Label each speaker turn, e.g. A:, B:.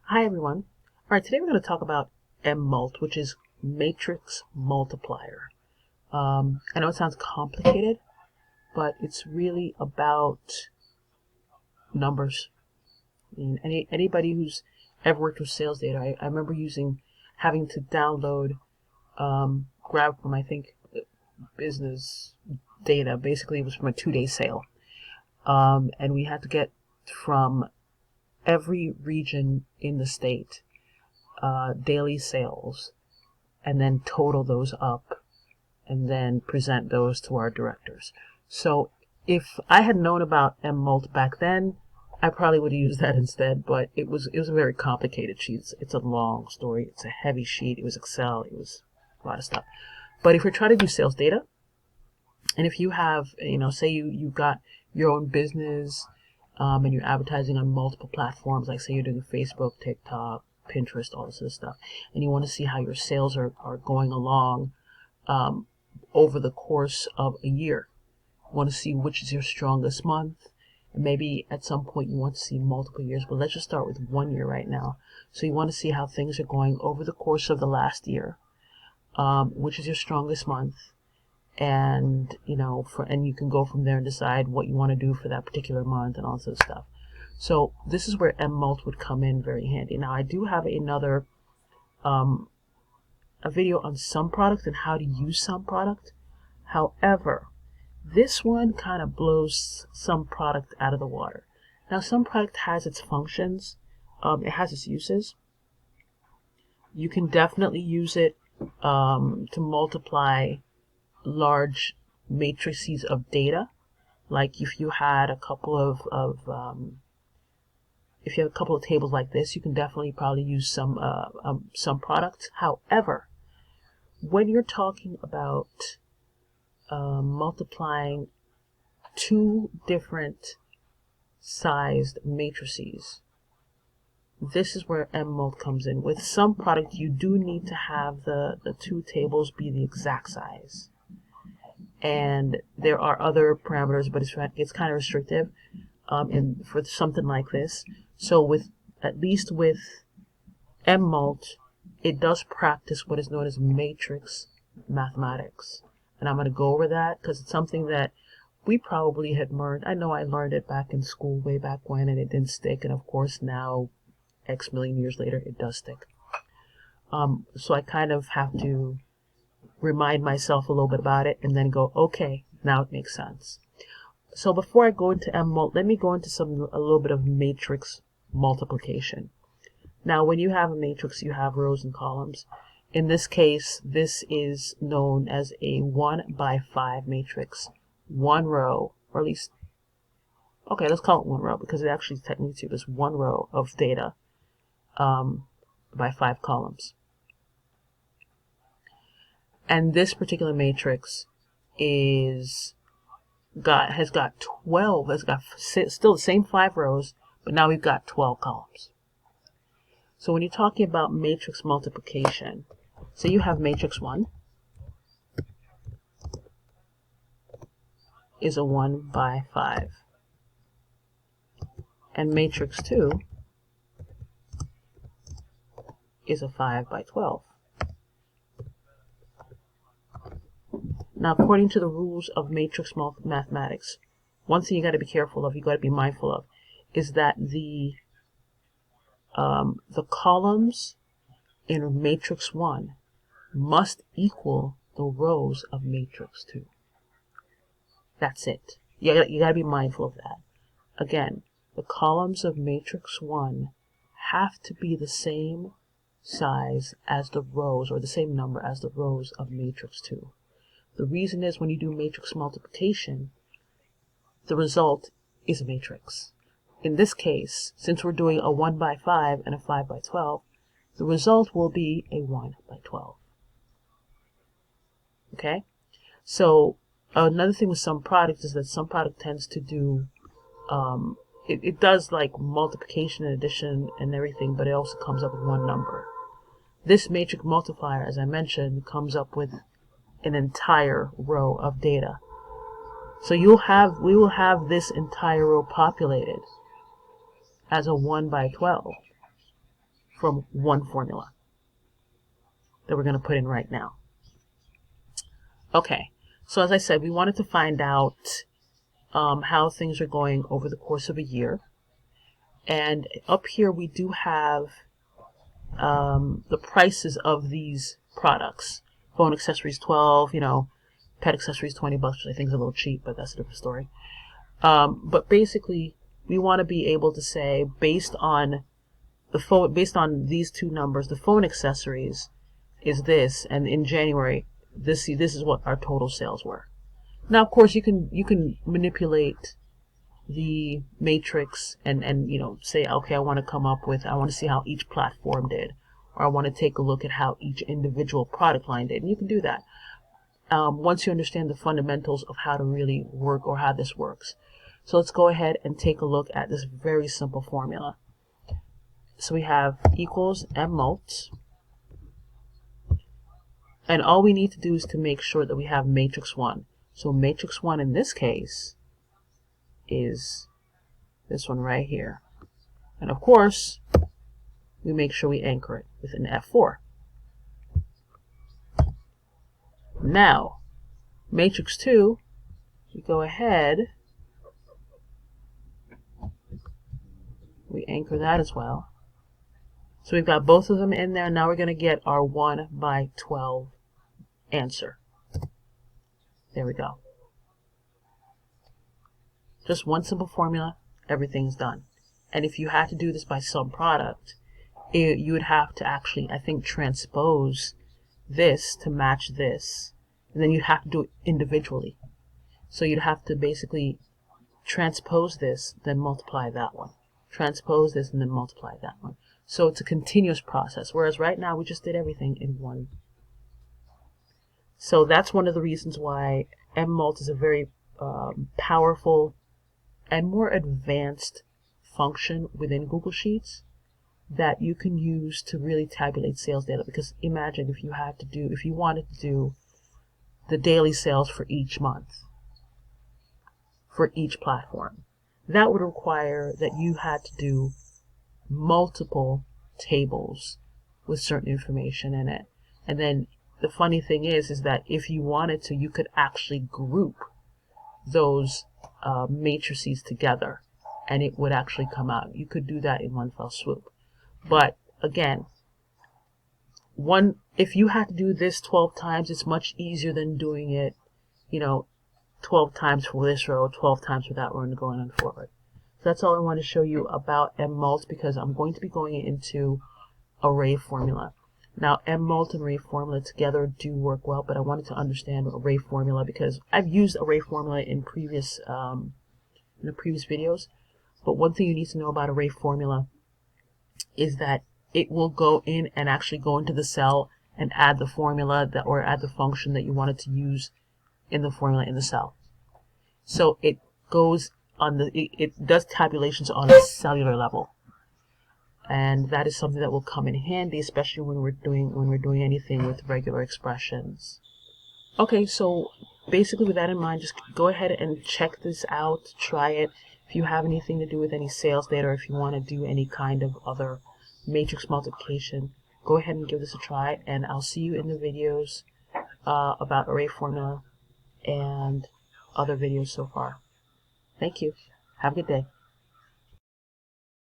A: Hi everyone. All right, today we're going to talk about MMult, which is matrix multiplier. I know it sounds complicated, but it's really about numbers. I mean, anybody who's ever worked with sales data, I remember having to download, grab from, I think, business data. Basically, it was from a 2-day sale. And we had to get from every region in the state daily sales, and then total those up, and then present those to our directors. So if I had known about MMult back then, I probably would have used that instead, but it was a very complicated sheet. It's a long story. It's a heavy sheet. It was Excel. It was a lot of stuff. But if you're trying to do sales data, and if you have, say you got your own business, and you're advertising on multiple platforms, like say you're doing Facebook, TikTok, Pinterest, all this sort of stuff, and you want to see how your sales are going along over the course of a year. You want to see which is your strongest month, and maybe at some point you want to see multiple years, but let's just start with 1 year right now. So you want to see how things are going over the course of the last year, which is your strongest month, and and you can go from there and decide what you want to do for that particular month and all this stuff. So this is where MMult would come in very handy. Now I do have another a video on SUMPRODUCT and how to use SUMPRODUCT. However, this one kind of blows SUMPRODUCT out of the water. Now SUMPRODUCT has its functions, it has its uses. You can definitely use it to multiply large matrices of data. Like if you had a couple of if you have a couple of tables like this, you can definitely probably use some products. However, when you're talking about multiplying two different sized matrices, this is where MMult comes in. With some product, you do need to have the two tables be the exact size. And there are other parameters, but it's kind of restrictive for something like this. So at least with MMult, it does practice what is known as matrix mathematics. And I'm going to go over that because it's something that we probably had learned. I know I learned it back in school way back when, and it didn't stick. And of course now, X million years later, it does stick. So I kind of have to remind myself a little bit about it and then go, okay, now it makes sense. So before I go into MMult, let me go into a little bit of matrix multiplication. Now when you have a matrix, you have rows and columns. In this case, this is known as a 1x5 matrix. One row, or at least, okay, let's call it one row because it actually technically is one row of data by 5 columns. And this particular matrix has got still the same 5 rows, but now we've got 12 columns. So when you're talking about matrix multiplication, so you have matrix 1 is a 1x5, and matrix 2 is a 5x12. Now, according to the rules of matrix mathematics, one thing you got to be careful of, you got to be mindful of, is that the columns in matrix 1 must equal the rows of matrix 2. That's it. You got to be mindful of that. Again, the columns of matrix 1 have to be the same size as the rows, or the same number as the rows of matrix 2. The reason is when you do matrix multiplication, the result is a matrix. In this case, since we're doing a 1x5 and a 5x12, the result will be a 1x12. Okay? So another thing with SUMPRODUCT is that SUMPRODUCT tends to do, it does like multiplication and addition and everything, but it also comes up with one number. This matrix multiplier, as I mentioned, comes up with an entire row of data. So we will have this entire row populated as a 1x12. from one formula that we're going to put in right now. Okay, so as I said, we wanted to find out how things are going over the course of a year. And up here we do have the prices of these products. Phone accessories 12, you know, pet accessories 20 bucks, which I think is a little cheap, but that's a different story. But basically, we want to be able to say, based on these two numbers, the phone accessories is this, and in January, this is what our total sales were. Now, of course, you can manipulate the matrix and you know, say, okay, I want to see how each platform did, or I want to take a look at how each individual product line did, and you can do that once you understand the fundamentals of how to really work or how this works. So let's go ahead and take a look at this very simple formula. So we have equals MMult, and all we need to do is to make sure that we have matrix 1. So matrix 1 in this case is this one right here. And of course, we make sure we anchor it with an F4. Now, matrix 2, we go ahead, we anchor that as well. So we've got both of them in there. Now we're going to get our 1 by 12 answer. There we go. Just one simple formula, everything's done. And if you had to do this by SUMPRODUCT, you would have to actually, I think, transpose this to match this. And then you'd have to do it individually. So you'd have to basically transpose this, then multiply that one. Transpose this, and then multiply that one. So it's a continuous process, whereas right now we just did everything in one. So that's one of the reasons why MMult is a very powerful and more advanced function within Google Sheets that you can use to really tabulate sales data. Because imagine if you wanted to do the daily sales for each month, for each platform, that would require that you had to do multiple tables with certain information in it. And then the funny thing is that if you wanted to, you could actually group those matrices together, and it would actually come out. You could do that in one fell swoop. But again, if you had to do this 12 times, it's much easier than doing it, you know, 12 times for this row, 12 times for that row, and going on forward. So that's all I want to show you about MMult, because I'm going to be going into ARRAYFORMULA. Now, MMult and ARRAYFORMULA together do work well, but I wanted to understand ARRAYFORMULA because I've used ARRAYFORMULA in previous videos. But one thing you need to know about ARRAYFORMULA is that it will go in and actually go into the cell and add the formula or add the function that you wanted to use in the formula in the cell. So it goes on it does tabulations on a cellular level. And that is something that will come in handy, especially when we're doing anything with regular expressions. Okay, so basically with that in mind, just go ahead and check this out, try it. If you have anything to do with any sales data, or if you want to do any kind of other matrix multiplication, go ahead and give this a try, and I'll see you in the videos about ARRAYFORMULA and other videos so far. Thank you. Have a good day.